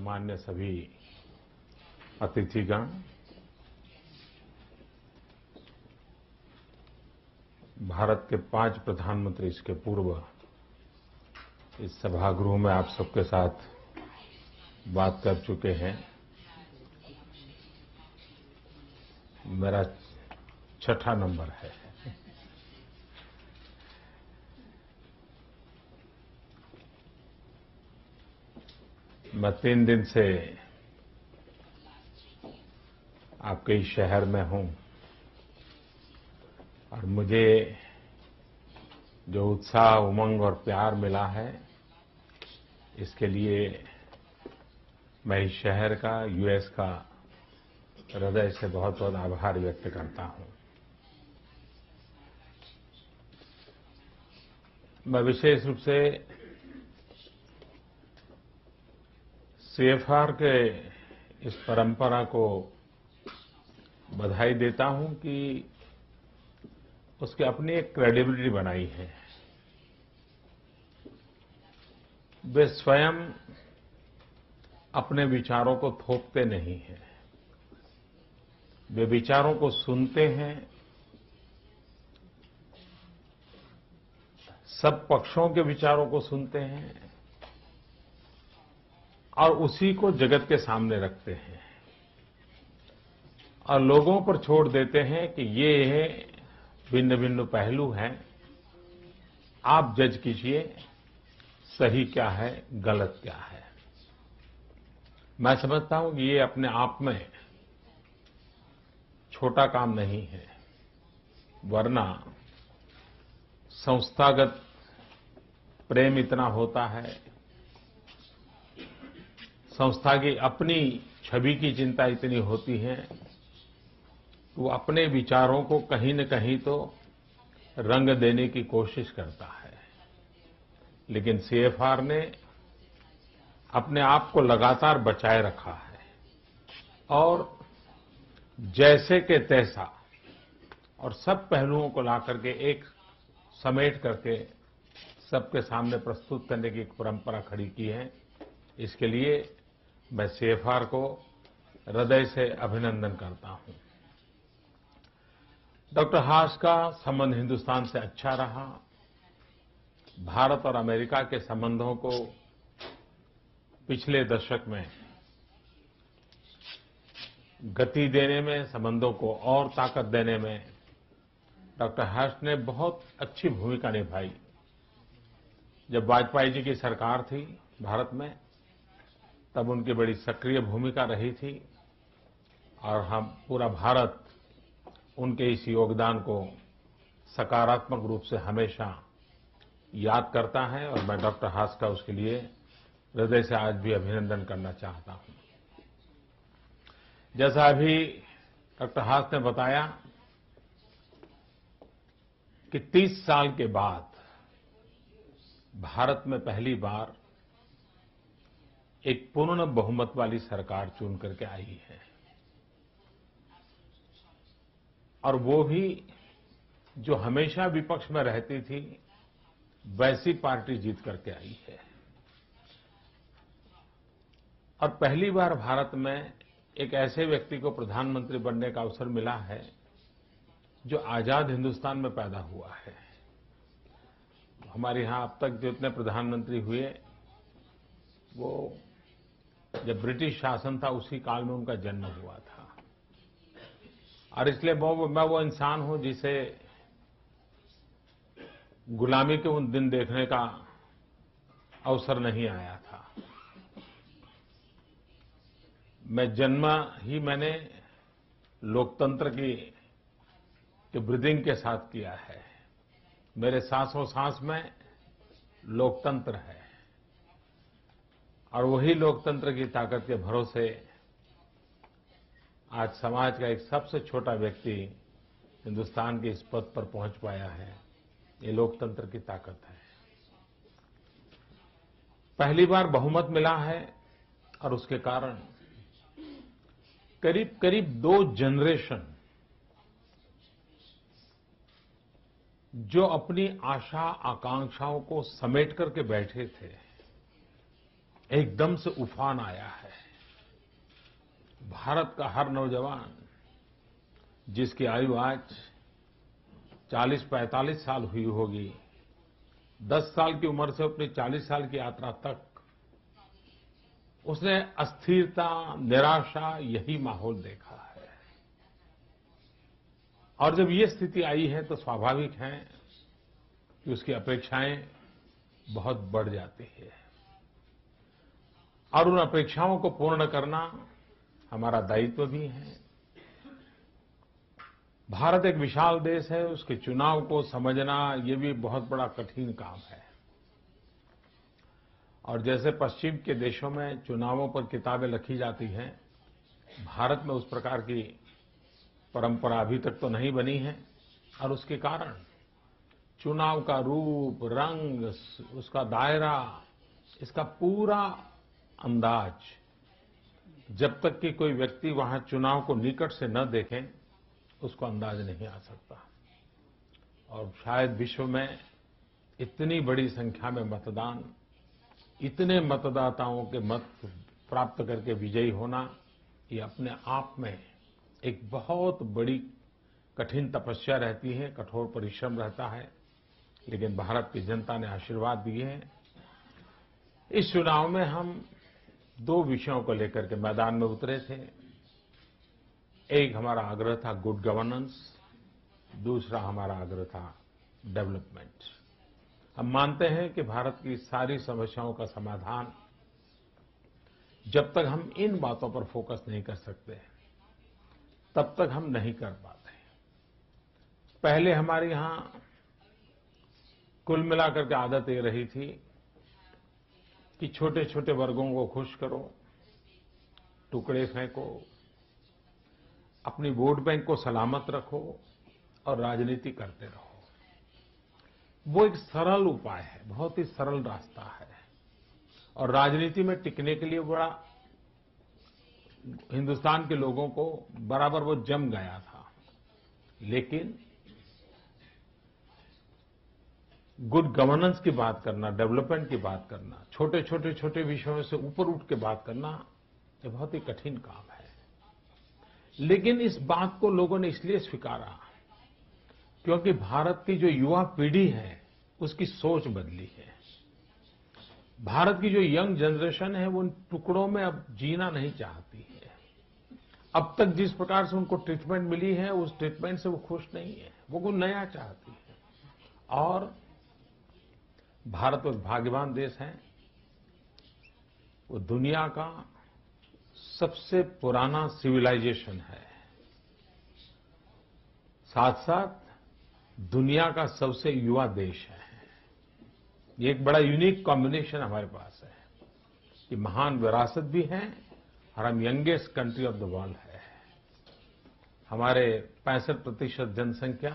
मान्य सभी अतिथिगण, भारत के 5 प्रधानमंत्री इसके पूर्व इस सभागृह में आप सबके साथ बात कर चुके हैं। मेरा 6ठा नंबर है। मैं 3 दिन से आपके इस शहर में हूं और मुझे जो उत्साह, उमंग और प्यार मिला है, इसके लिए मैं इस शहर का, यूएस का हृदय से बहुत बहुत आभार व्यक्त करता हूं। मैं विशेष रूप से सीएफआर के इस परंपरा को बधाई देता हूं कि उसकी अपनी एक क्रेडिबिलिटी बनाई है। वे स्वयं अपने विचारों को थोपते नहीं हैं। वे विचारों को सुनते हैं, सब पक्षों के विचारों को सुनते हैं और उसी को जगत के सामने रखते हैं और लोगों पर छोड़ देते हैं कि ये भिन्न भिन्न पहलू हैं, आप जज कीजिए सही क्या है, गलत क्या है। मैं समझता हूं कि ये अपने आप में छोटा काम नहीं है, वरना संस्थागत प्रेम इतना होता है, संस्था की अपनी छवि की चिंता इतनी होती है, वो अपने विचारों को कहीं न कहीं तो रंग देने की कोशिश करता है। लेकिन सीएफआर ने अपने आप को लगातार बचाए रखा है और जैसे के तैसा और सब पहलुओं को ला करके एक समेट करके सबके सामने प्रस्तुत करने की एक परंपरा खड़ी की है। इसके लिए मैं सीएफआर को हृदय से अभिनंदन करता हूं। डॉक्टर हास का संबंध हिंदुस्तान से अच्छा रहा। भारत और अमेरिका के संबंधों को पिछले दशक में गति देने में, संबंधों को और ताकत देने में डॉक्टर हर्ष ने बहुत अच्छी भूमिका निभाई। जब वाजपेयी जी की सरकार थी भारत में, तब उनकी बड़ी सक्रिय भूमिका रही थी और हम पूरा भारत उनके इस योगदान को सकारात्मक रूप से हमेशा याद करता है और मैं डॉक्टर हास का उसके लिए हृदय से आज भी अभिनंदन करना चाहता हूं। जैसा अभी डॉक्टर हास ने बताया कि 30 साल के बाद भारत में पहली बार एक पूर्ण बहुमत वाली सरकार चुन करके आई है और वो भी जो हमेशा विपक्ष में रहती थी, वैसी पार्टी जीत करके आई है। और पहली बार भारत में एक ऐसे व्यक्ति को प्रधानमंत्री बनने का अवसर मिला है जो आजाद हिंदुस्तान में पैदा हुआ है। हमारे यहां अब तक जितने प्रधानमंत्री हुए, वो जब ब्रिटिश शासन था उसी काल में उनका जन्म हुआ था और इसलिए मैं वो इंसान हूं जिसे गुलामी के उन दिन देखने का अवसर नहीं आया था। मैं जन्म ही मैंने लोकतंत्र की ब्रीदिंग के साथ किया है। मेरे सांसों-सांस में लोकतंत्र है और वही लोकतंत्र की ताकत के भरोसे आज समाज का एक सबसे छोटा व्यक्ति हिंदुस्तान के इस पद पर पहुंच पाया है। ये लोकतंत्र की ताकत है। पहली बार बहुमत मिला है और उसके कारण करीब करीब 2 जनरेशन जो अपनी आशा आकांक्षाओं को समेट करके बैठे थे, एकदम से उफान आया है। भारत का हर नौजवान जिसकी आयु आज 40-45 साल हुई होगी, 10 साल की उम्र से अपनी 40 साल की यात्रा तक उसने अस्थिरता, निराशा, यही माहौल देखा है। और जब ये स्थिति आई है तो स्वाभाविक है कि उसकी अपेक्षाएं बहुत बढ़ जाती है और उन अपेक्षाओं को पूर्ण करना हमारा दायित्व भी है। भारत एक विशाल देश है, उसके चुनाव को समझना ये भी बहुत बड़ा कठिन काम है। और जैसे पश्चिम के देशों में चुनावों पर किताबें लिखी जाती हैं, भारत में उस प्रकार की परंपरा अभी तक तो नहीं बनी है और उसके कारण चुनाव का रूप, रंग, उसका दायरा, इसका पूरा अंदाज जब तक कि कोई व्यक्ति वहां चुनाव को निकट से न देखे उसको अंदाज नहीं आ सकता। और शायद विश्व में इतनी बड़ी संख्या में मतदान, इतने मतदाताओं के मत प्राप्त करके विजयी होना, ये अपने आप में एक बहुत बड़ी कठिन तपस्या रहती है, कठोर परिश्रम रहता है। लेकिन भारत की जनता ने आशीर्वाद दिए हैं। इस चुनाव में हम 2 विषयों को लेकर के मैदान में उतरे थे। एक हमारा आग्रह था गुड गवर्नेंस, दूसरा हमारा आग्रह था डेवलपमेंट। हम मानते हैं कि भारत की सारी समस्याओं का समाधान जब तक हम इन बातों पर फोकस नहीं कर सकते तब तक हम नहीं कर पाते। पहले हमारे यहां कुल मिलाकर के आदत ये रही थी कि छोटे छोटे वर्गों को खुश करो, टुकड़े फेंको, अपनी वोट बैंक को सलामत रखो और राजनीति करते रहो। वो एक सरल उपाय है, बहुत ही सरल रास्ता है और राजनीति में टिकने के लिए बड़ा हिंदुस्तान के लोगों को बराबर वो जम गया था। लेकिन गुड गवर्नेंस की बात करना, डेवलपमेंट की बात करना, छोटे विषयों से ऊपर उठ के बात करना, ये बहुत ही कठिन काम है। लेकिन इस बात को लोगों ने इसलिए स्वीकारा क्योंकि भारत की जो युवा पीढ़ी है उसकी सोच बदली है। भारत की जो यंग जनरेशन है वो उन टुकड़ों में अब जीना नहीं चाहती है। अब तक जिस प्रकार से उनको ट्रीटमेंट मिली है उस ट्रीटमेंट से वो खुश नहीं है, वो कुछ नया चाहती है। और भारत एक भाग्यवान देश है, वो दुनिया का सबसे पुराना सिविलाइजेशन है, साथ साथ दुनिया का सबसे युवा देश है। ये एक बड़ा यूनिक कॉम्बिनेशन हमारे पास है कि महान विरासत भी है और हम youngest country of the world है। हमारे 65% जनसंख्या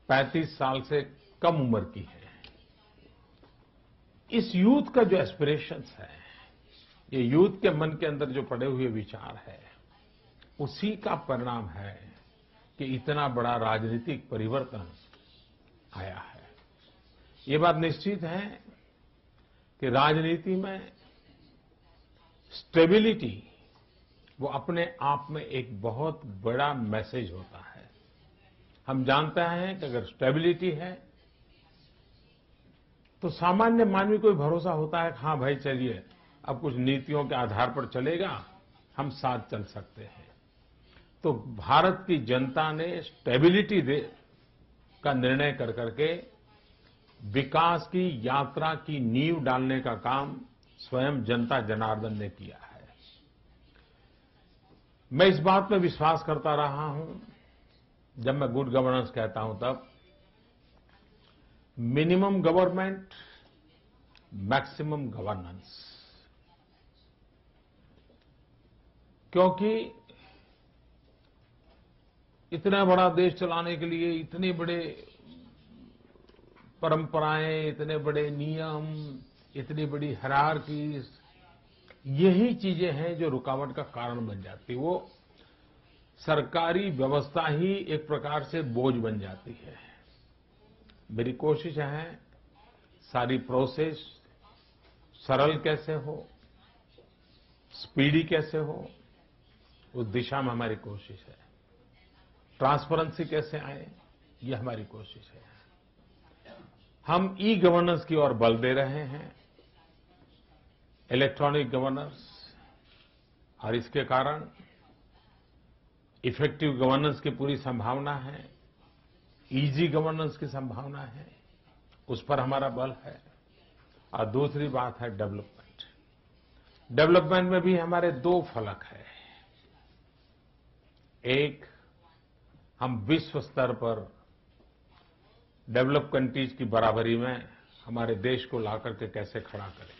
35 साल से कम उम्र की है। इस यूथ का जो एस्पिरेशंस है, ये यूथ के मन के अंदर जो पड़े हुए विचार है, उसी का परिणाम है कि इतना बड़ा राजनीतिक परिवर्तन आया है। ये बात निश्चित है कि राजनीति में स्टेबिलिटी वो अपने आप में एक बहुत बड़ा मैसेज होता है। हम जानते हैं कि अगर स्टेबिलिटी है तो सामान्य मानवी को भरोसा होता है कि हाँ भाई चलिए अब कुछ नीतियों के आधार पर चलेगा, हम साथ चल सकते हैं। तो भारत की जनता ने स्टेबिलिटी का निर्णय कर करके विकास की यात्रा की नींव डालने का काम स्वयं जनता जनार्दन ने किया है। मैं इस बात में विश्वास करता रहा हूं, जब मैं गुड गवर्नेंस कहता हूं तब मिनिमम गवर्नमेंट, मैक्सिमम गवर्नेंस। क्योंकि इतना बड़ा देश चलाने के लिए इतने बड़े परंपराएं, इतने बड़े नियम, इतनी बड़ी हायरार्कीज, यही चीजें हैं जो रुकावट का कारण बन जाती है। वो सरकारी व्यवस्था ही एक प्रकार से बोझ बन जाती है। मेरी कोशिश है सारी प्रोसेस सरल कैसे हो, स्पीडी कैसे हो, उस दिशा में हमारी कोशिश है। ट्रांसपेरेंसी कैसे आए, ये हमारी कोशिश है। हम ई गवर्नेंस की ओर बल दे रहे हैं, इलेक्ट्रॉनिक गवर्नेंस, और इसके कारण इफेक्टिव गवर्नेंस की पूरी संभावना है, इजी गवर्नेंस की संभावना है, उस पर हमारा बल है। और दूसरी बात है डेवलपमेंट। डेवलपमेंट में भी हमारे दो फलक हैं। एक, हम विश्व स्तर पर डेवलप्ड कंट्रीज की बराबरी में हमारे देश को लाकर के कैसे खड़ा करें।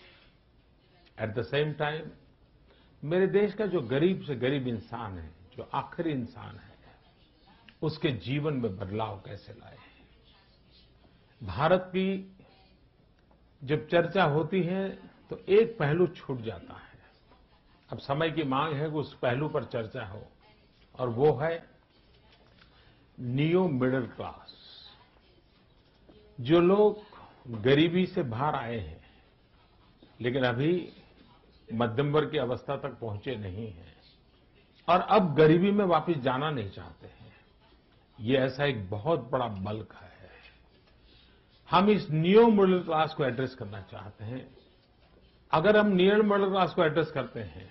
एट द सेम टाइम मेरे देश का जो गरीब से गरीब इंसान है, जो आखिरी इंसान है, उसके जीवन में बदलाव कैसे लाए। भारत की जब चर्चा होती है तो एक पहलू छूट जाता है। अब समय की मांग है कि उस पहलू पर चर्चा हो, और वो है नियो मिडिल क्लास। जो लोग गरीबी से बाहर आए हैं लेकिन अभी मध्यम वर्ग की अवस्था तक पहुंचे नहीं हैं और अब गरीबी में वापस जाना नहीं चाहते हैं, ये ऐसा एक बहुत बड़ा बल्क है। हम इस नियो मिडिल क्लास को एड्रेस करना चाहते हैं। अगर हम नियो मिडिल क्लास को एड्रेस करते हैं,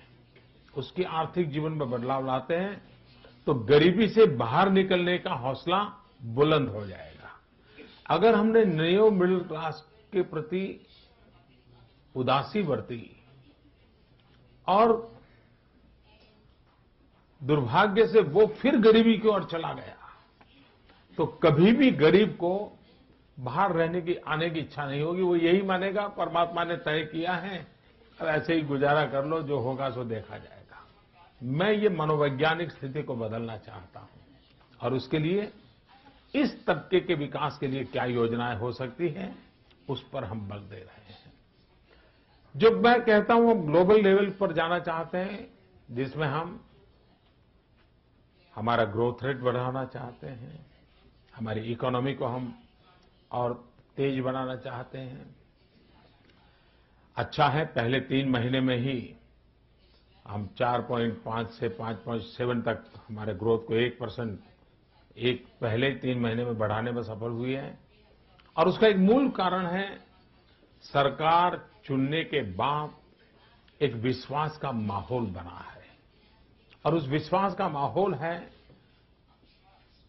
उसकी आर्थिक जीवन में बदलाव लाते हैं, तो गरीबी से बाहर निकलने का हौसला बुलंद हो जाएगा। अगर हमने नियो मिडिल क्लास के प्रति उदासी बरती और दुर्भाग्य से वो फिर गरीबी की ओर चला गया, तो कभी भी गरीब को बाहर रहने की आने की इच्छा नहीं होगी। वो यही मानेगा परमात्मा ने तय किया है और ऐसे ही गुजारा कर लो, जो होगा सो देखा जाएगा। मैं ये मनोवैज्ञानिक स्थिति को बदलना चाहता हूं, और उसके लिए इस तबके के विकास के लिए क्या योजनाएं हो सकती हैं, उस पर हम बल दे रहे हैं। जब मैं कहता हूं हम ग्लोबल लेवल पर जाना चाहते हैं, जिसमें हम हमारा ग्रोथ रेट बढ़ाना चाहते हैं, हमारी इकोनॉमी को हम और तेज बनाना चाहते हैं। अच्छा है, पहले 3 महीने में ही हम 4.5 से 5.7 तक हमारे ग्रोथ को 1% पहले 3 महीने में बढ़ाने में सफल हुए हैं। और उसका एक मूल कारण है, सरकार चुनने के बाद एक विश्वास का माहौल बना है, और उस विश्वास का माहौल है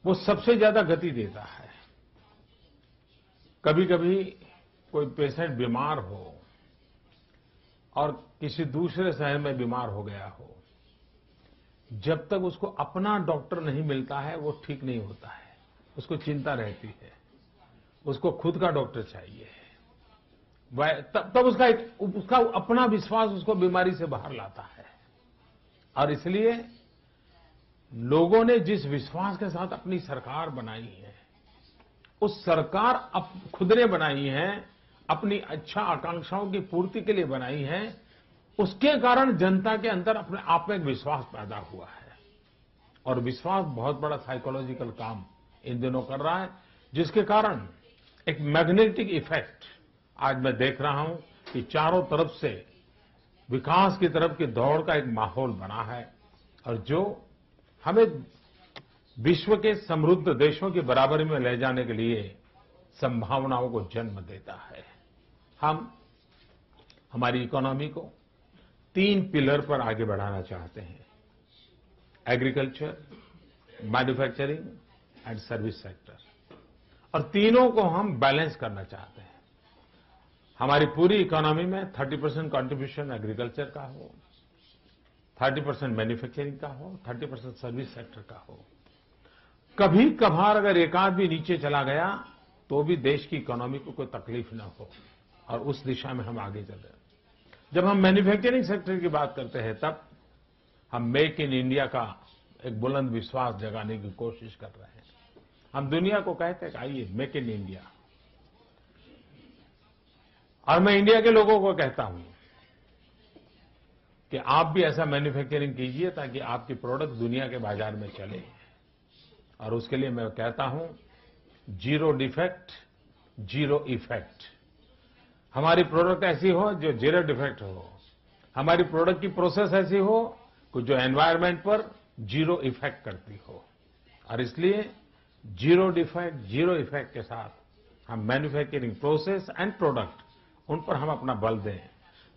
वो सबसे ज्यादा गति देता है। कभी कभी कोई पेशेंट बीमार हो और किसी दूसरे शहर में बीमार हो गया हो, जब तक उसको अपना डॉक्टर नहीं मिलता है वो ठीक नहीं होता है, उसको चिंता रहती है, उसको खुद का डॉक्टर चाहिए। तब उसका अपना विश्वास उसको बीमारी से बाहर लाता है। और इसलिए लोगों ने जिस विश्वास के साथ अपनी सरकार बनाई है, उस सरकार खुद ने बनाई है, अपनी अच्छा आकांक्षाओं की पूर्ति के लिए बनाई है, उसके कारण जनता के अंदर अपने आप में एक विश्वास पैदा हुआ है। और विश्वास बहुत बड़ा साइकोलॉजिकल काम इन दिनों कर रहा है, जिसके कारण एक मैग्नेटिक इफेक्ट आज मैं देख रहा हूं कि चारों तरफ से विकास की तरफ की दौड़ का एक माहौल बना है, और जो हमें विश्व के समृद्ध देशों की बराबरी में ले जाने के लिए संभावनाओं को जन्म देता है। हम हमारी इकोनॉमी को 3 पिलर पर आगे बढ़ाना चाहते हैं: agriculture, manufacturing and service sector. और तीनों को हम बैलेंस करना चाहते हैं। हमारी पूरी इकोनॉमी में 30% कंट्रीब्यूशन एग्रीकल्चर का हो, 30% मैन्युफैक्चरिंग का हो, 30% सर्विस सेक्टर का हो। कभी कभार अगर एक आध भी नीचे चला गया तो भी देश की इकोनॉमी को कोई तकलीफ न हो, और उस दिशा में हम आगे चल रहे हैं। जब हम मैन्युफैक्चरिंग सेक्टर की बात करते हैं, तब हम मेक इन इंडिया का एक बुलंद विश्वास जगाने की कोशिश कर रहे हैं। हम दुनिया को कहते हैं कि आइए मेक इन इंडिया। और मैं इंडिया के लोगों को कहता हूं कि आप भी ऐसा मैन्युफैक्चरिंग कीजिए ताकि आपकी प्रोडक्ट दुनिया के बाजार में चले। और उसके लिए मैं कहता हूं, जीरो डिफेक्ट जीरो इफेक्ट। हमारी प्रोडक्ट ऐसी हो जो जीरो डिफेक्ट हो, हमारी प्रोडक्ट की प्रोसेस ऐसी हो कि जो एनवायरनमेंट पर जीरो इफेक्ट करती हो। और इसलिए जीरो डिफेक्ट, जीरो इफेक्ट के साथ हम मैन्युफैक्चरिंग प्रोसेस एंड प्रोडक्ट उन पर हम अपना बल दें,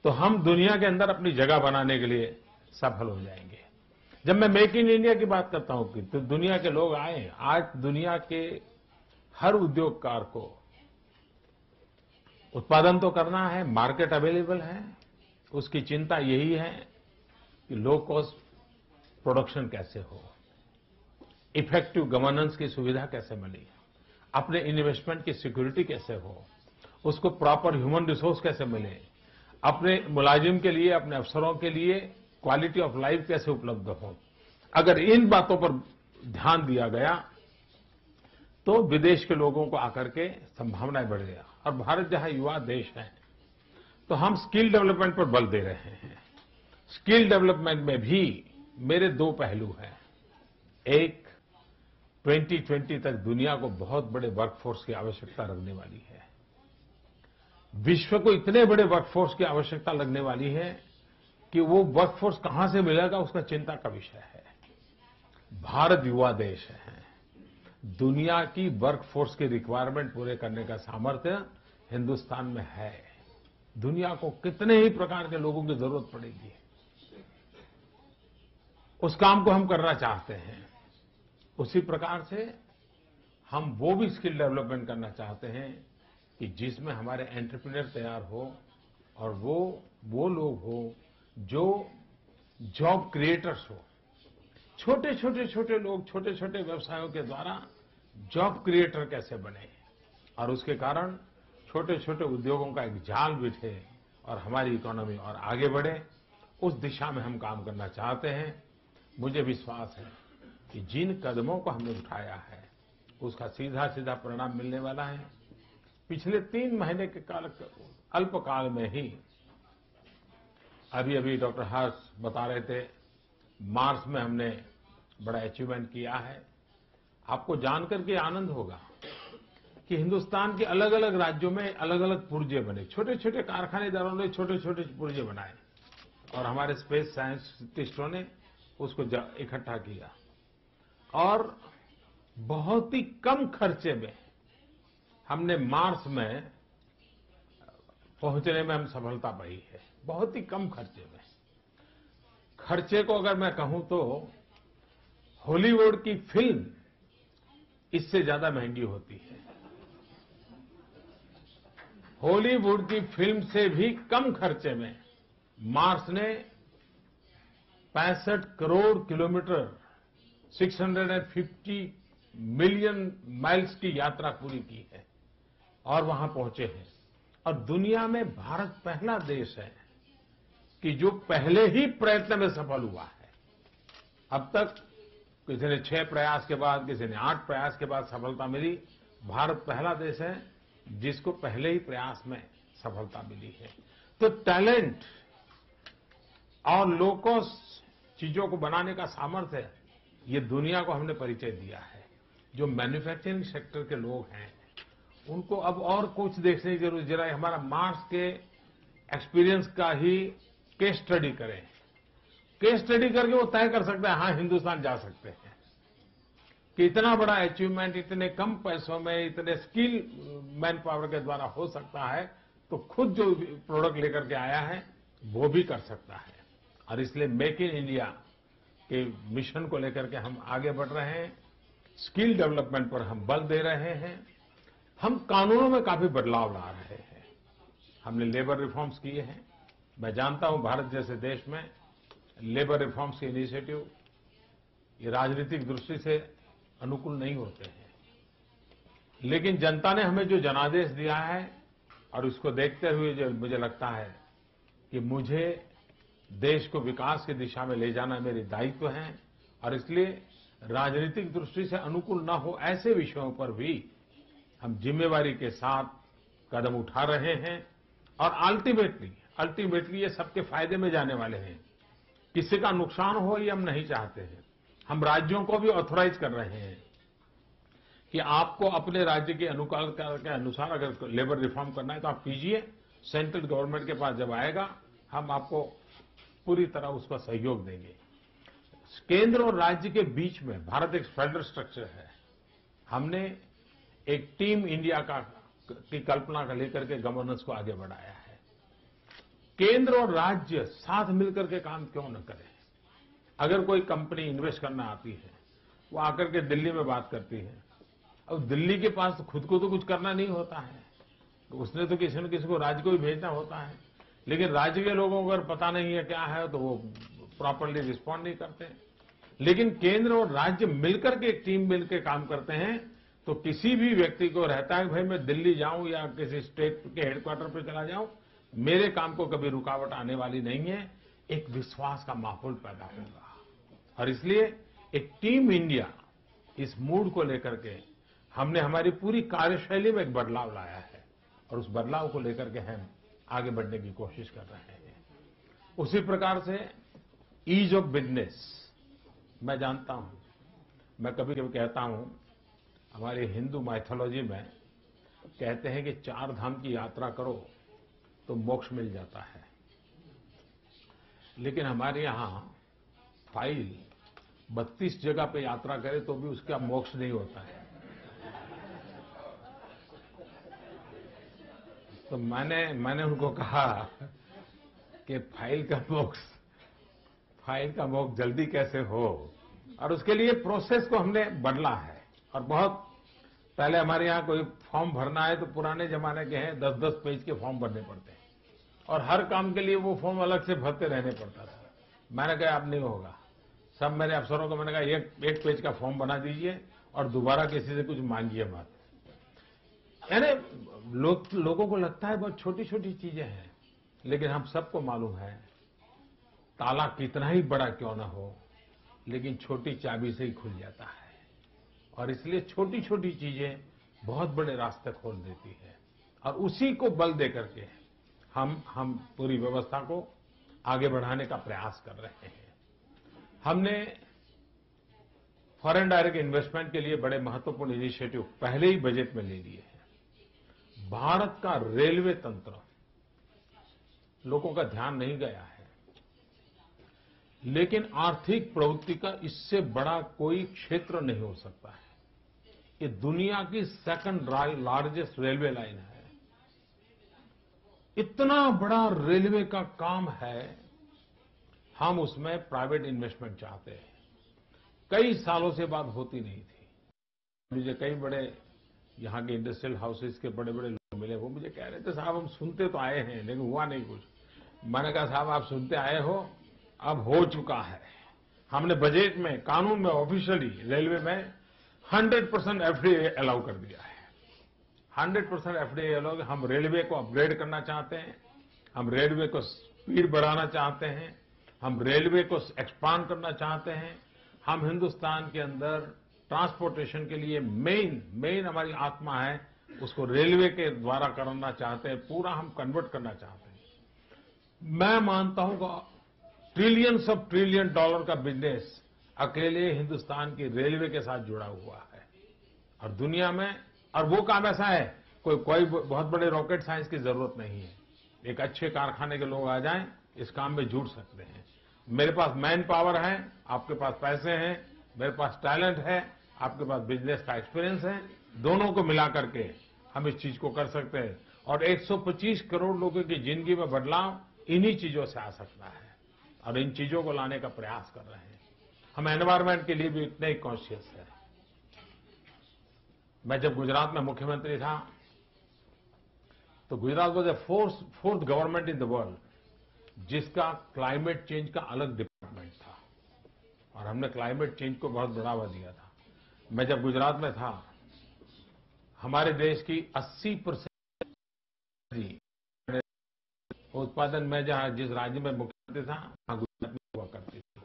तो हम दुनिया के अंदर अपनी जगह बनाने के लिए सफल हो जाएंगे। जब मैं मेक इन इंडिया की बात करता हूं कि तो दुनिया के लोग आए, आज दुनिया के हर उद्योगकार को उत्पादन तो करना है, मार्केट अवेलेबल है, उसकी चिंता यही है कि लो कॉस्ट प्रोडक्शन कैसे हो, इफेक्टिव गवर्नेंस की सुविधा कैसे मिले, अपने इन्वेस्टमेंट की सिक्योरिटी कैसे हो, उसको प्रॉपर ह्यूमन रिसोर्स कैसे मिले, अपने मुलाजिम के लिए, अपने अफसरों के लिए क्वालिटी ऑफ लाइफ कैसे उपलब्ध हो। अगर इन बातों पर ध्यान दिया गया तो विदेश के लोगों को आकर के संभावनाएं बढ़ गया। और भारत जहां युवा देश है तो हम स्किल डेवलपमेंट पर बल दे रहे हैं। स्किल डेवलपमेंट में भी मेरे दो पहलू हैं। एक, 2020 तक दुनिया को बहुत बड़े वर्कफोर्स की आवश्यकता लगने वाली है। विश्व को इतने बड़े वर्कफोर्स की आवश्यकता लगने वाली है कि वो वर्कफोर्स कहां से मिलेगा उसका चिंता का विषय है। भारत युवा देश है, दुनिया की वर्कफोर्स की रिक्वायरमेंट पूरे करने का सामर्थ्य हिंदुस्तान में है। दुनिया को कितने ही प्रकार के लोगों की जरूरत पड़ेगी, उस काम को हम करना चाहते हैं। उसी प्रकार से हम वो भी स्किल डेवलपमेंट करना चाहते हैं कि जिसमें हमारे एंटरप्रेन्योर तैयार हो और वो लोग हो जो जॉब क्रिएटर्स हो। छोटे लोग छोटे छोटे व्यवसायों के द्वारा जॉब क्रिएटर कैसे बने और उसके कारण छोटे छोटे उद्योगों का एक जाल बिछे और हमारी इकोनॉमी और आगे बढ़े, उस दिशा में हम काम करना चाहते हैं। मुझे विश्वास है कि जिन कदमों को हमने उठाया है उसका सीधा सीधा परिणाम मिलने वाला है। पिछले 3 महीने के अल्पकाल में ही अभी डॉक्टर हर्ष बता रहे थे, मार्स में हमने बड़ा अचीवमेंट किया है। आपको जानकर के आनंद होगा कि हिंदुस्तान के अलग अलग राज्यों में अलग अलग पुर्जे बने। छोटे छोटे कारखानेदारों ने छोटे छोटे पुर्जे बनाए और हमारे स्पेस साइंटिस्टों ने उसको इकट्ठा किया और बहुत ही कम खर्चे में हमने मार्स में पहुंचने में हम सफलता पाई है। बहुत ही कम खर्चे में। खर्चे को अगर मैं कहूं तो हॉलीवुड की फिल्म इससे ज्यादा महंगी होती है। हॉलीवुड की फिल्म से भी कम खर्चे में मार्स ने 65 करोड़ किलोमीटर 650 मिलियन माइल्स की यात्रा पूरी की है और वहां पहुंचे हैं। और दुनिया में भारत पहला देश है कि जो पहले ही प्रयत्न में सफल हुआ है। अब तक किसी ने 6 प्रयास के बाद, किसी ने 8 प्रयास के बाद सफलता मिली। भारत पहला देश है जिसको पहले ही प्रयास में सफलता मिली है। तो टैलेंट और लो कॉस्ट चीजों को बनाने का सामर्थ्य, ये दुनिया को हमने परिचय दिया है। जो मैन्युफैक्चरिंग सेक्टर के लोग हैं उनको अब और कुछ देखने की जरूरत, जरा हमारा मार्स के एक्सपीरियंस का ही केस स्टडी करें। केस स्टडी करके वो तय कर सकते हैं, हाँ हिंदुस्तान जा सकते हैं कि इतना बड़ा अचीवमेंट इतने कम पैसों में, इतने स्किल मैन पावर के द्वारा हो सकता है। तो खुद जो प्रोडक्ट लेकर के आया है वो भी कर सकता है। और इसलिए मेक इन इंडिया के मिशन को लेकर के हम आगे बढ़ रहे हैं। स्किल डेवलपमेंट पर हम बल दे रहे हैं। हम कानूनों में काफी बदलाव ला रहे हैं। हमने लेबर रिफॉर्म्स किए हैं। मैं जानता हूं भारत जैसे देश में लेबर रिफॉर्म्स के इनिशिएटिव ये राजनीतिक दृष्टि से अनुकूल नहीं होते हैं, लेकिन जनता ने हमें जो जनादेश दिया है और उसको देखते हुए जो मुझे लगता है कि मुझे देश को विकास की दिशा में ले जाना मेरे दायित्व है। और इसलिए राजनीतिक दृष्टि से अनुकूल न हो ऐसे विषयों पर भी हम जिम्मेवारी के साथ कदम उठा रहे हैं। और अल्टीमेटली ये सबके फायदे में जाने वाले हैं। किसी का नुकसान हो ये हम नहीं चाहते हैं। हम राज्यों को भी ऑथराइज कर रहे हैं कि आपको अपने राज्य के अनुकाल के अनुसार अगर लेबर रिफॉर्म करना है तो आप कीजिए, सेंट्रल गवर्नमेंट के पास जब आएगा, हम आपको पूरी तरह उसका सहयोग देंगे। केंद्र और राज्य के बीच में भारत एक फेडरल स्ट्रक्चर है। हमने एक टीम इंडिया की कल्पना का लेकर के गवर्नेंस को आगे बढ़ाया है। केंद्र और राज्य साथ मिलकर के काम क्यों न करें? अगर कोई कंपनी इन्वेस्ट करना आती है, वो आकर के दिल्ली में बात करती है। अब दिल्ली के पास खुद को तो कुछ करना नहीं होता है, तो उसने तो किसी न किसी को राज्य को भी भेजना होता है। लेकिन राज्य के लोगों को अगर पता नहीं है क्या है, तो वो प्रॉपरली रिस्पॉन्ड नहीं करते। लेकिन केंद्र और राज्य मिलकर के एक टीम मिलकर काम करते हैं, तो किसी भी व्यक्ति को रहता है कि भाई मैं दिल्ली जाऊं या किसी स्टेट के हेडक्वार्टर पर चला जाऊं, मेरे काम को कभी रुकावट आने वाली नहीं है। एक विश्वास का माहौल पैदा होगा। और इसलिए एक टीम इंडिया, इस मूड को लेकर के हमने हमारी पूरी कार्यशैली में एक बदलाव लाया है, और उस बदलाव को लेकर के हम आगे बढ़ने की कोशिश कर रहे हैं। उसी प्रकार से ईज ऑफ बिजनेस, मैं जानता हूं, मैं कभी कभी कहता हूं, हमारी हिंदू माइथोलॉजी में कहते हैं कि 4 धाम की यात्रा करो तो मोक्ष मिल जाता है। लेकिन हमारे यहां फाइल 32 जगह पे यात्रा करे तो भी उसका मोक्ष नहीं होता है। तो मैंने उनको कहा कि फाइल का मोक्ष जल्दी कैसे हो, और उसके लिए प्रोसेस को हमने बदला है। और बहुत पहले हमारे यहाँ कोई फॉर्म भरना है तो पुराने जमाने के हैं 10-10 पेज के फॉर्म भरने पड़ते हैं, और हर काम के लिए वो फॉर्म अलग से भरते रहने पड़ता था। मैंने कहा अब नहीं होगा। सब मेरे अफसरों को मैंने कहा एक पेज का फॉर्म बना दीजिए और दोबारा किसी से कुछ मांगिए मत। यानी लोगों को लगता है बहुत छोटी छोटी चीजें हैं, लेकिन हम सबको मालूम है ताला कितना ही बड़ा क्यों ना हो, लेकिन छोटी चाबी से ही खुल जाता है। और इसलिए छोटी छोटी चीजें बहुत बड़े रास्ते खोल देती है, और उसी को बल दे करके हम पूरी व्यवस्था को आगे बढ़ाने का प्रयास कर रहे हैं। हमने फॉरेन डायरेक्ट इन्वेस्टमेंट के लिए बड़े महत्वपूर्ण इनिशिएटिव पहले ही बजट में ले लिए हैं। भारत का रेलवे तंत्र, लोगों का ध्यान नहीं गया है, लेकिन आर्थिक प्रवृत्ति का इससे बड़ा कोई क्षेत्र नहीं हो सकता है। ये दुनिया की सेकंड लार्जेस्ट रेलवे लाइन है। इतना बड़ा रेलवे का काम है, हम उसमें प्राइवेट इन्वेस्टमेंट चाहते हैं। कई सालों से बात होती नहीं थी। मुझे कई बड़े यहाँ के इंडस्ट्रियल हाउसेस के बड़े बड़े लोग मिले, वो मुझे कह रहे थे साहब हम सुनते तो आए हैं लेकिन हुआ नहीं कुछ। मैंने कहा साहब आप सुनते आए हो, अब हो चुका है। हमने बजट में, कानून में, ऑफिशियली रेलवे में 100% एफडीआई अलाउ कर दिया है। 100% एफडीआई अलाउ। हम रेलवे को अपग्रेड करना चाहते हैं, हम रेलवे को स्पीड बढ़ाना चाहते हैं, हम रेलवे को एक्सपांड करना चाहते हैं। हम हिंदुस्तान के अंदर ट्रांसपोर्टेशन के लिए मेन हमारी आत्मा है, उसको रेलवे के द्वारा करना चाहते हैं, पूरा हम कन्वर्ट करना चाहते हैं। मैं मानता हूं कि ट्रिलियंस ऑफ ट्रिलियन डॉलर का बिजनेस अकेले हिंदुस्तान की रेलवे के साथ जुड़ा हुआ है। और दुनिया में, और वो काम ऐसा है, कोई बहुत बड़े रॉकेट साइंस की जरूरत नहीं है। एक अच्छे कारखाने के लोग आ जाएं, इस काम में जुड़ सकते हैं। मेरे पास मैन पावर है, आपके पास पैसे हैं, मेरे पास टैलेंट है, आपके पास बिजनेस का एक्सपीरियंस है। दोनों को मिला करके हम इस चीज को कर सकते हैं। और 125 करोड़ लोगों की जिंदगी में बदलाव इन्हीं चीजों से आ सकता है, और इन चीजों को लाने का प्रयास कर रहे हैं। हम एनवायरमेंट के लिए भी इतने ही कॉन्शियस है। मैं जब गुजरात में मुख्यमंत्री था, तो Gujarat was the fourth government in the world जिसका क्लाइमेट चेंज का अलग डिपार्टमेंट था, और हमने क्लाइमेट चेंज को बहुत बढ़ावा दिया था। मैं जब गुजरात में था, हमारे देश की 80% उत्पादन में जिस राज्य में मुख्यमंत्री था, वहां गुजरात में हुआ करती थी।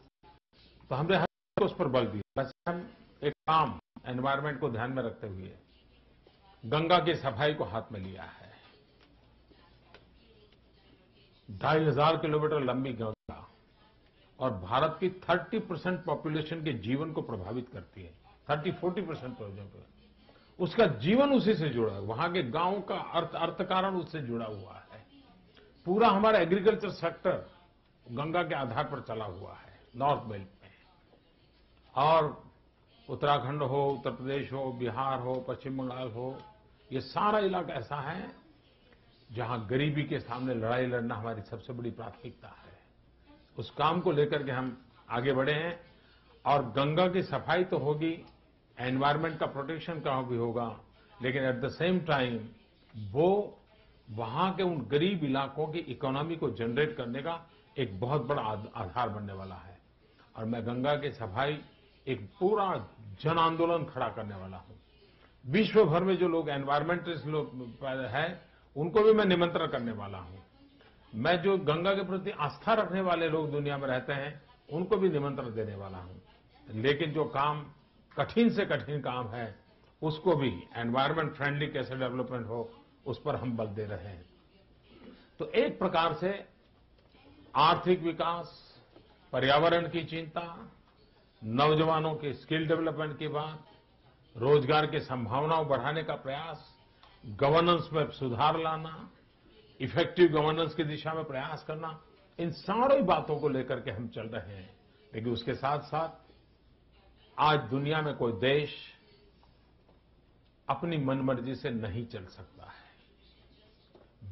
तो हमने हर को उस पर बल दिया। वैसे हम एक काम एनवायरमेंट को ध्यान में रखते हुए गंगा की सफाई को हाथ में लिया है। 2500 किलोमीटर लंबी गंगा, और भारत की 30% पॉपुलेशन के जीवन को प्रभावित करती है। 30-40% उसका जीवन उसी से जुड़ा है। वहां के गांव का अर्थ कारण उससे जुड़ा हुआ है। पूरा हमारा एग्रीकल्चर सेक्टर गंगा के आधार पर चला हुआ है नॉर्थ बेल्ट में। और उत्तराखंड हो, उत्तर प्रदेश हो, बिहार हो, पश्चिम बंगाल हो, ये सारा इलाका ऐसा है जहां गरीबी के सामने लड़ाई लड़ना हमारी सबसे बड़ी प्राथमिकता है। उस काम को लेकर के हम आगे बढ़े हैं और गंगा की सफाई तो होगी, एनवायरनमेंट का प्रोटेक्शन का भी होगा, लेकिन एट द सेम टाइम वो वहां के उन गरीब इलाकों की इकोनॉमी को जनरेट करने का एक बहुत बड़ा आधार बनने वाला है। और मैं गंगा की सफाई एक पूरा जन आंदोलन खड़ा करने वाला हूं। विश्व भर में जो लोग एनवायरमेंटलिस्ट लोग हैं, उनको भी मैं निमंत्रण करने वाला हूं। मैं जो गंगा के प्रति आस्था रखने वाले लोग दुनिया में रहते हैं, उनको भी निमंत्रण देने वाला हूं। लेकिन जो काम कठिन से कठिन काम है, उसको भी एनवायरमेंट फ्रेंडली कैसे डेवलपमेंट हो, उस पर हम बल दे रहे हैं। तो एक प्रकार से आर्थिक विकास, पर्यावरण की चिंता, नौजवानों की स्किल डेवलपमेंट की बात, रोजगार की संभावनाओं बढ़ाने का प्रयास, गवर्नेंस में सुधार लाना, इफेक्टिव गवर्नेंस की दिशा में प्रयास करना, इन सारी बातों को लेकर के हम चल रहे हैं। लेकिन उसके साथ साथ आज दुनिया में कोई देश अपनी मनमर्जी से नहीं चल सकता है।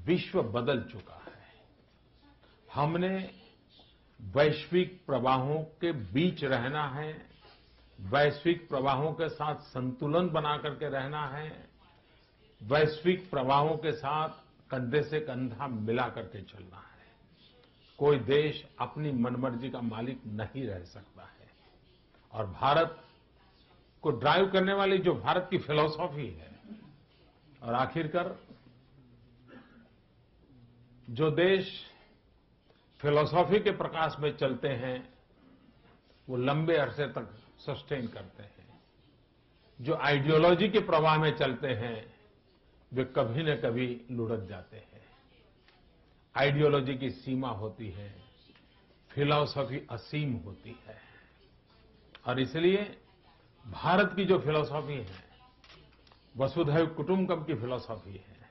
विश्व बदल चुका है। हमने वैश्विक प्रवाहों के बीच रहना है, वैश्विक प्रवाहों के साथ संतुलन बना करके रहना है, वैश्विक प्रवाहों के साथ कंधे से कंधा मिला करके चलना है। कोई देश अपनी मनमर्जी का मालिक नहीं रह सकता है। और भारत को ड्राइव करने वाली जो भारत की फिलॉसफी है, और आखिरकार जो देश फिलॉसफी के प्रकाश में चलते हैं, वो लंबे अरसे तक सस्टेन करते हैं। जो आइडियोलॉजी के प्रवाह में चलते हैं, वे कभी न कभी लुढ़क जाते हैं। आइडियोलॉजी की सीमा होती है, फिलॉसफी असीम होती है। और इसलिए भारत की जो फिलॉसफी है, वसुधैव कुटुंबकम की फिलॉसफी है,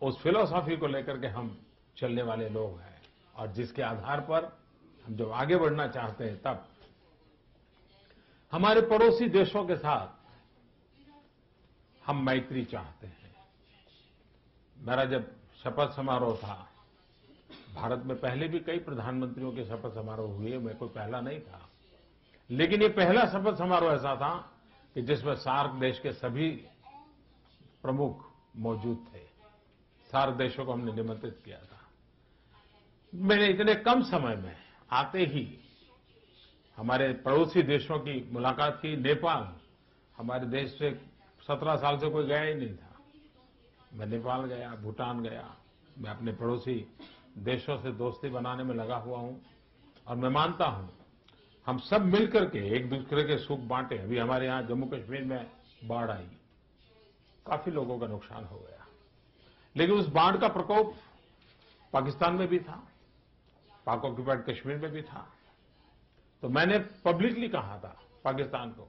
उस फिलॉसफी को लेकर के हम चलने वाले लोग हैं। और जिसके आधार पर हम जब आगे बढ़ना चाहते हैं, तब हमारे पड़ोसी देशों के साथ हम मैत्री चाहते हैं। मेरा जब शपथ समारोह था, भारत में पहले भी कई प्रधानमंत्रियों के शपथ समारोह हुए, मैं कोई पहला नहीं था, लेकिन ये पहला शपथ समारोह ऐसा था कि जिसमें सार्क देश के सभी प्रमुख मौजूद थे। सार्क देशों को हमने निमंत्रित किया था। मैंने इतने कम समय में आते ही हमारे पड़ोसी देशों की मुलाकात की। नेपाल, हमारे देश से 17 साल से कोई गया ही नहीं था। मैं नेपाल गया, भूटान गया। मैं अपने पड़ोसी देशों से दोस्ती बनाने में लगा हुआ हूं। और मैं मानता हूं, हम सब मिलकर के एक दूसरे के सुख बांटे। अभी हमारे यहां जम्मू कश्मीर में बाढ़ आई, काफी लोगों का नुकसान हो गया, लेकिन उस बाढ़ का प्रकोप पाकिस्तान में भी था, पाक ऑक्यूपाइड कश्मीर में भी था। तो मैंने पब्लिकली कहा था पाकिस्तान को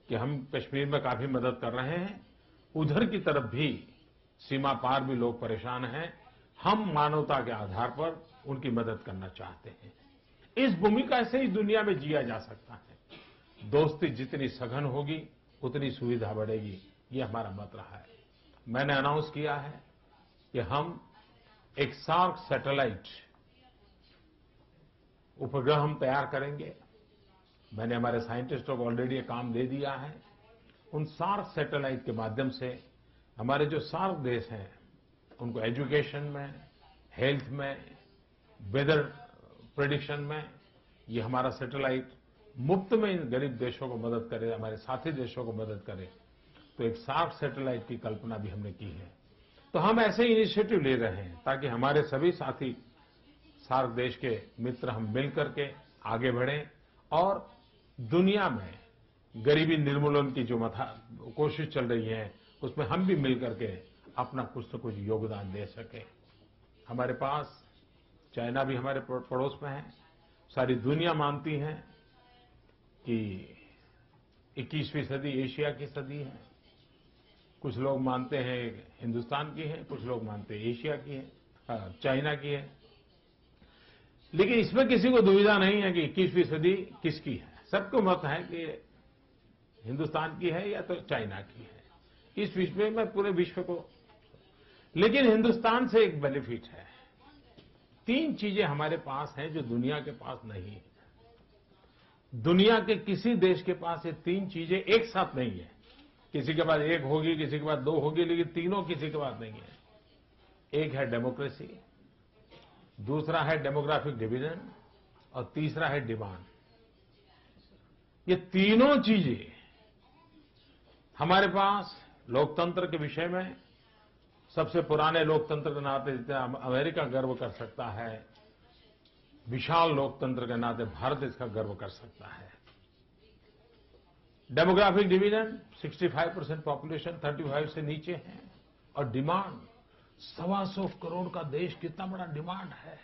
कि हम कश्मीर में काफी मदद कर रहे हैं, उधर की तरफ भी सीमा पार भी लोग परेशान हैं, हम मानवता के आधार पर उनकी मदद करना चाहते हैं। इस भूमिका से ही दुनिया में जिया जा सकता है। दोस्ती जितनी सघन होगी, उतनी सुविधा बढ़ेगी, ये हमारा मत रहा है। मैंने अनाउंस किया है कि हम एक सार्क सैटेलाइट उपग्रह हम तैयार करेंगे। मैंने हमारे साइंटिस्टों को ऑलरेडी ये काम दे दिया है। उन सार्क सैटेलाइट के माध्यम से हमारे जो सार्क देश हैं, उनको एजुकेशन में, हेल्थ में, वेदर प्रेडिक्शन में, ये हमारा सैटेलाइट मुफ्त में इन गरीब देशों को मदद करे, हमारे साथी देशों को मदद करे। तो एक सार्क सैटेलाइट की कल्पना भी हमने की है। तो हम ऐसे इनिशिएटिव ले रहे हैं ताकि हमारे सभी साथी सार्क देश के मित्र हम मिलकर के आगे बढ़ें और दुनिया में गरीबी निर्मूलन की जो कोशिश चल रही है, उसमें हम भी मिलकर के अपना कुछ न कुछ योगदान दे सकें। हमारे पास चाइना भी हमारे पड़ोस में है। सारी दुनिया मानती है कि 21वीं सदी एशिया की सदी है। कुछ लोग मानते हैं हिंदुस्तान की है, कुछ लोग मानते हैं एशिया की है। चाइना की है। लेकिन इसमें किसी को दुविधा नहीं है कि 21वीं सदी किसकी है। सबको मत है कि हिंदुस्तान की है या तो चाइना की है। इस विषय में पूरे विश्व को, लेकिन हिंदुस्तान से एक बेनिफिट है। 3 चीजें हमारे पास हैं जो दुनिया के पास नहीं है। दुनिया के किसी देश के पास ये 3 चीजें एक साथ नहीं है। किसी के पास 1 होगी, किसी के पास 2 होगी, लेकिन तीनों किसी के पास नहीं है। एक है डेमोक्रेसी, दूसरा है डेमोग्राफिक डिवीजन और तीसरा है डिमांड। ये तीनों चीजें हमारे पास लोकतंत्र के विषय में, सबसे पुराने लोकतंत्र के नाते जितना अमेरिका गर्व कर सकता है, विशाल लोकतंत्र के नाते भारत इसका गर्व कर सकता है। डेमोग्राफिक डिवीजन 65% पॉपुलेशन 35 से नीचे है और डिमांड 125 करोड़ का देश, कितना बड़ा डिमांड है।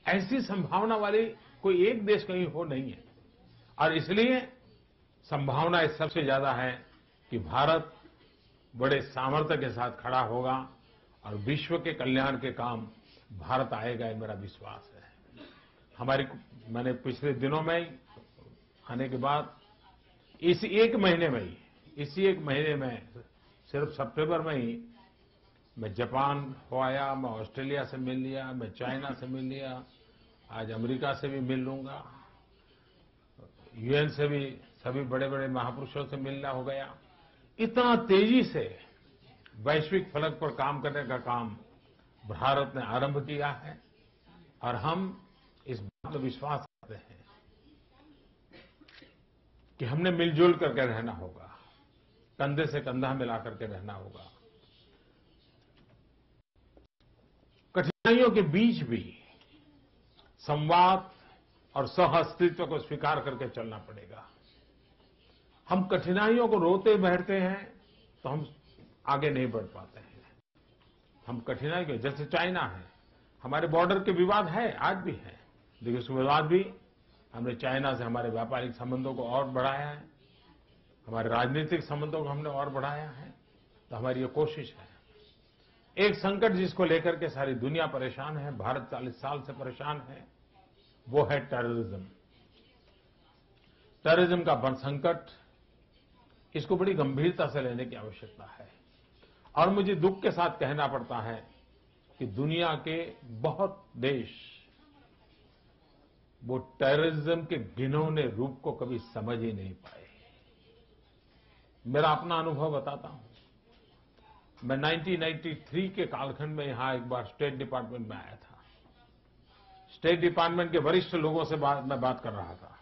ऐसी संभावना वाली कोई एक देश कहीं हो नहीं है और इसलिए संभावना सबसे ज्यादा है कि भारत बड़े सामर्थ्य के साथ खड़ा होगा और विश्व के कल्याण के काम भारत आएगा, ये मेरा विश्वास है। मैंने पिछले दिनों में आने के बाद इसी एक महीने में सिर्फ सितंबर में ही मैं जापान हो आया, मैं ऑस्ट्रेलिया से मिल लिया, मैं चाइना से मिल लिया, आज अमेरिका से भी मिल लूंगा, यूएन से भी सभी बड़े बड़े महापुरुषों से मिलना हो गया। इतना तेजी से वैश्विक फलक पर काम करने का काम भारत ने आरंभ किया है और हम इस बात में विश्वास करते हैं कि हमने मिलजुल करके रहना होगा, कंधे से कंधा मिला करके रहना होगा। कठिनाइयों के बीच भी संवाद और सह-अस्तित्व को स्वीकार करके चलना पड़ेगा। हम कठिनाइयों को रोते बैठते हैं तो हम आगे नहीं बढ़ पाते हैं। हम कठिनाई के, जैसे चाइना है, हमारे बॉर्डर के विवाद है, आज भी है, लेकिन उसके बाद भी हमने चाइना से हमारे व्यापारिक संबंधों को और बढ़ाया है, हमारे राजनीतिक संबंधों को हमने और बढ़ाया है। तो हमारी ये कोशिश है। एक संकट जिसको लेकर के सारी दुनिया परेशान है, भारत 40 साल से परेशान है, वो है टेररिज्म। टेररिज्म का संकट, इसको बड़ी गंभीरता से लेने की आवश्यकता है और मुझे दुख के साथ कहना पड़ता है कि दुनिया के बहुत देश वो टेररिज्म के घिनौने रूप को कभी समझ ही नहीं पाए। मेरा अपना अनुभव बताता हूं। मैं 1993 के कालखंड में यहां एक बार स्टेट डिपार्टमेंट में आया था। स्टेट डिपार्टमेंट के वरिष्ठ लोगों से मैं बात कर रहा था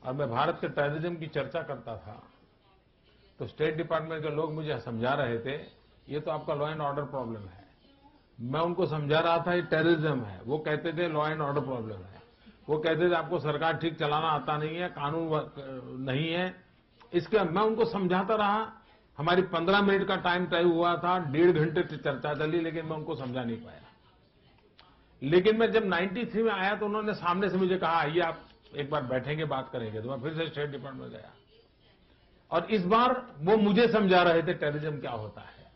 और मैं भारत के टेररिज्म की चर्चा करता था। तो स्टेट डिपार्टमेंट के लोग मुझे समझा रहे थे, ये तो आपका लॉ एंड ऑर्डर प्रॉब्लम है। मैं उनको समझा रहा था ये टेररिज्म है, वो कहते थे लॉ एंड ऑर्डर प्रॉब्लम है। वो कहते थे आपको सरकार ठीक चलाना आता नहीं है, कानून नहीं है। इसके मैं उनको समझाता रहा। हमारी 15 मिनट का टाइम तय हुआ था, 1.5 घंटे चर्चा चली, लेकिन मैं उनको समझा नहीं पाया। लेकिन मैं जब 93 में आया तो उन्होंने सामने से मुझे कहा, आइए आप एक बार बैठेंगे, बात करेंगे। तो मैं फिर से स्टेट डिपार्टमेंट गया और इस बार वो मुझे समझा रहे थे टेररिज्म क्या होता है।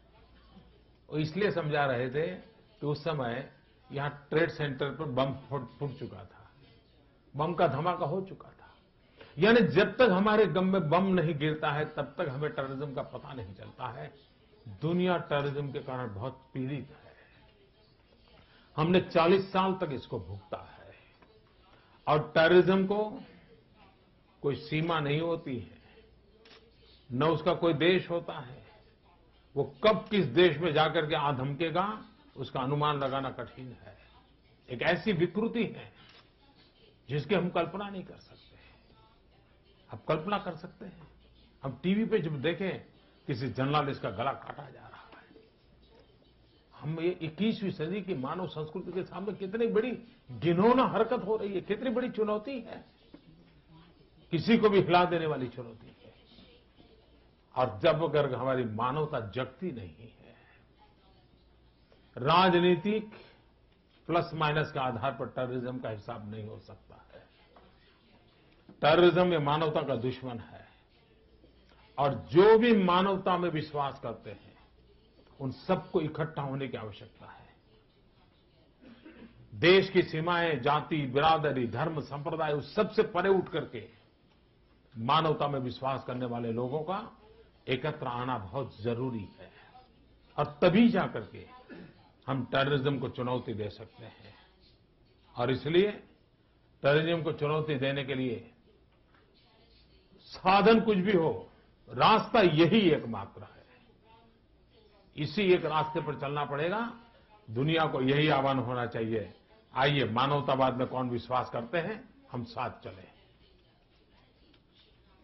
वो इसलिए समझा रहे थे कि उस समय यहां ट्रेड सेंटर पर बम फूट चुका था, बम का धमाका हो चुका था। यानी जब तक हमारे गम में बम नहीं गिरता है तब तक हमें टेररिज्म का पता नहीं चलता है। दुनिया टेररिज्म के कारण बहुत पीड़ित है। हमने 40 साल तक इसको भुगता है और टेररिज्म को कोई सीमा नहीं होती है, न उसका कोई देश होता है। वो कब किस देश में जाकर के आ धमकेगा उसका अनुमान लगाना कठिन है। एक ऐसी विकृति है जिसकी हम कल्पना नहीं कर सकते। आप कल्पना कर सकते हैं, हम टीवी पे जब देखें किसी जर्नलिस्ट का गला काटा जा रहा है, हम ये 21वीं सदी की मानव संस्कृति के सामने कितनी बड़ी घिनौना हरकत हो रही है, कितनी बड़ी चुनौती है, किसी को भी हिला देने वाली चुनौती है। और जब अगर हमारी मानवता जगती नहीं है, राजनीतिक प्लस माइनस के आधार पर टेररिज्म का हिसाब नहीं हो सकता है। टेररिज्म ये मानवता का दुश्मन है और जो भी मानवता में विश्वास करते हैं उन सबको इकट्ठा होने की आवश्यकता है। देश की सीमाएं, जाति, बिरादरी, धर्म, संप्रदाय उस सबसे परे उठ करके मानवता में विश्वास करने वाले लोगों का एकत्र आना बहुत जरूरी है। और तभी जाकर के हम टेररिज्म को चुनौती दे सकते हैं। और इसलिए टेररिज्म को चुनौती देने के लिए साधन कुछ भी हो, रास्ता यही एकमात्र है। इसी एक रास्ते पर चलना पड़ेगा। दुनिया को यही आह्वान होना चाहिए, आइए मानवतावाद में कौन विश्वास करते हैं, हम साथ चलें।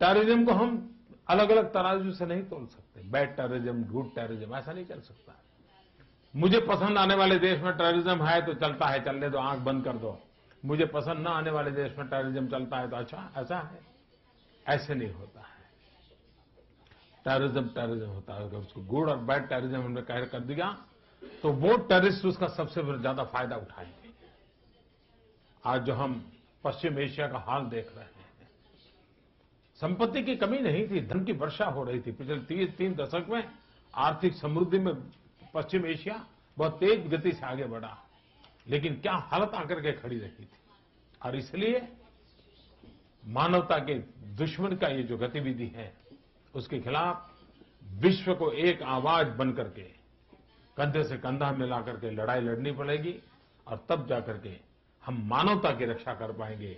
टेररिज्म को हम अलग अलग तराजू से नहीं तोल सकते। बैड टेररिज्म, गुड टेररिज्म, ऐसा नहीं चल सकता। मुझे पसंद आने वाले देश में टेररिज्म है तो चलता है, चलने दो, आंख बंद कर दो। मुझे पसंद ना आने वाले देश में टेररिज्म चलता है तो अच्छा ऐसा है, ऐसे नहीं होता है। टेररिज्म होता है। अगर उसको गुड और बैड टेररिज्म हमने कर दिया तो वो टेररिस्ट उसका सबसे ज्यादा फायदा उठाएंगे। आज जो हम पश्चिम एशिया का हाल देख रहे हैं, संपत्ति की कमी नहीं थी, धन की वर्षा हो रही थी। पिछले 3 दशक में आर्थिक समृद्धि में पश्चिम एशिया बहुत तेज गति से आगे बढ़ा, लेकिन क्या हालत आकर के खड़ी रही थी। और इसलिए मानवता के दुश्मन का ये जो गतिविधि है, उसके खिलाफ विश्व को एक आवाज बन करके कंधे से कंधा मिला करके लड़ाई लड़नी पड़ेगी। और तब जाकर के हम मानवता की रक्षा कर पाएंगे।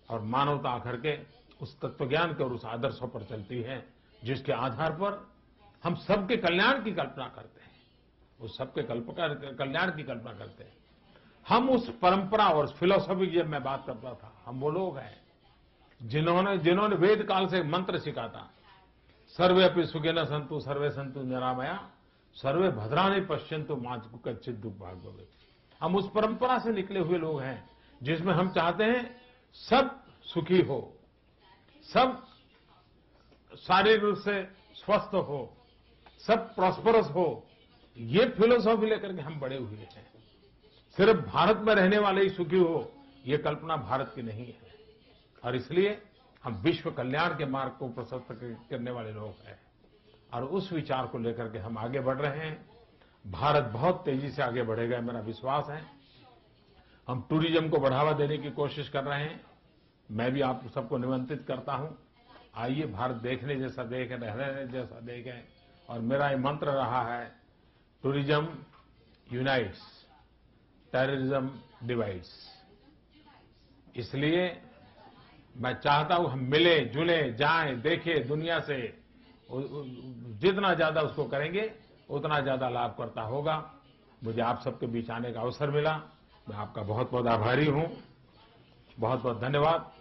और मानवता आकर के उस तत्वज्ञान के और उस आदर्शों पर चलती है जिसके आधार पर हम सबके कल्याण की कल्पना करते हैं। उस सबके कल्याण की कल्पना करते हैं। हम उस परंपरा और फिलॉसफी की जब मैं बात करता था, हम वो लोग हैं जिन्होंने वेद काल से मंत्र सीखा था, सर्वे अपि सुखिनः सन्तु सर्वे सन्तु निरामया सर्वे भद्राणि पश्यन्तु मा कश्चित् दुःख भाग् भवेत्। हम उस परंपरा से निकले हुए लोग हैं जिसमें हम चाहते हैं सब सुखी हो, सब शारीरिक रूप से स्वस्थ हो, सब प्रॉस्परस हो। ये फिलोसॉफी लेकर के हम बड़े हुए हैं। सिर्फ भारत में रहने वाले ही सुखी हो, ये कल्पना भारत की नहीं है। और इसलिए हम विश्व कल्याण के मार्ग को प्रशस्त करने वाले लोग हैं। और उस विचार को लेकर के हम आगे बढ़ रहे हैं। भारत बहुत तेजी से आगे बढ़ेगा, मेरा विश्वास है। हम टूरिज्म को बढ़ावा देने की कोशिश कर रहे हैं। मैं भी आप सबको निमंत्रित करता हूं, आइए भारत देखने जैसा देखें, रहने जैसा देखें। और मेरा ये मंत्र रहा है, टूरिज्म यूनाइट्स, टेररिज्म डिवाइड्स। इसलिए मैं चाहता हूं हम मिले जुले जाएं, देखें दुनिया से। जितना ज्यादा उसको करेंगे उतना ज्यादा लाभ करता होगा। मुझे आप सबके बीच आने का अवसर मिला, मैं आपका बहुत बहुत आभारी हूं। बहुत बहुत धन्यवाद।